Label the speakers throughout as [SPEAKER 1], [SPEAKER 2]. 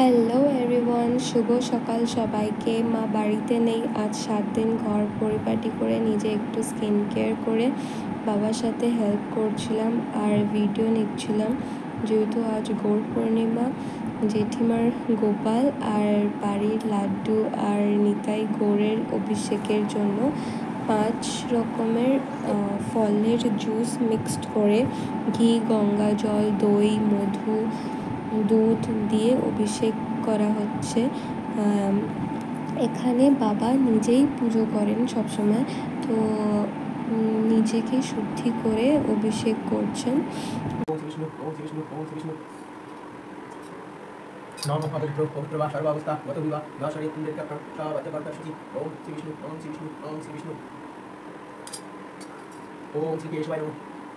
[SPEAKER 1] Hello everyone, শুভ সকাল সবাইকে। মা বাড়িতে নেই, আজ 7 দিন ঘর পরিপাটি করে নিজে একটু স্কিন কেয়ার করে বাবার সাথে হেল্প করছিলাম আর ভিডিও নিচ্ছিলাম। যেহেতু আজ গৌর পূর্ণিমা, জেঠিমার গোপাল আর বাড়ির লাড্ডু আর নিতাই গৌরের অভিষেকের জন্য 5 রকমের ফলের জুস মিক্সড করে ঘি, গঙ্গা জল, দই, মধু, দুধ দিয়ে অভিষেক করা হচ্ছে। এখানে বাবা নিজেই পুজো করেন সবসময়, তো নিজেকে শুদ্ধি করে অভিষেক করছেন।
[SPEAKER 2] ओम श्री केशवाय नमः,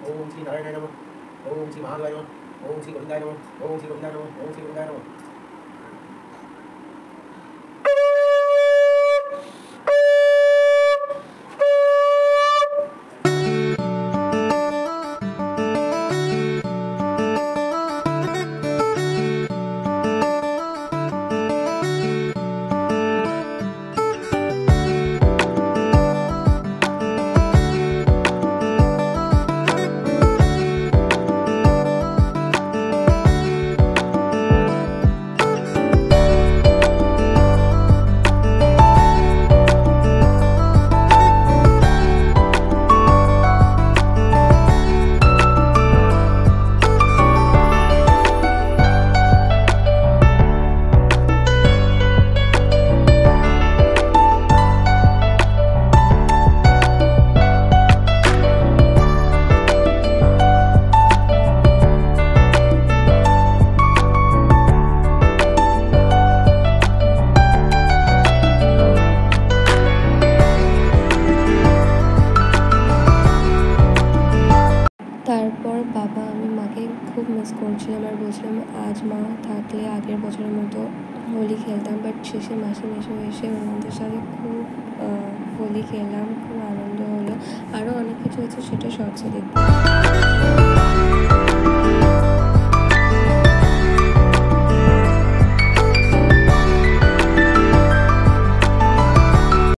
[SPEAKER 2] ओम श्री नारायणाय नमः, ओम श्री महादेवाय नमः, ओम श्री गोविंदाय नमः, ओम श्री गोविंदाय नमः, ओम श्री गोविंदाय नमः।
[SPEAKER 1] তারপর বাবা, আমি মাকে খুব মিস করছিলাম আর বলছিলাম আজ মা থাকলে আগের বছরের মতো হোলি খেলতাম, বাট শেষে মাসে এসে ওনাদের সাথে খুব হোলি খেললাম, খুব আনন্দ হলো। আরও অনেক কিছু আছে, সেটা শর্টসে দেখব।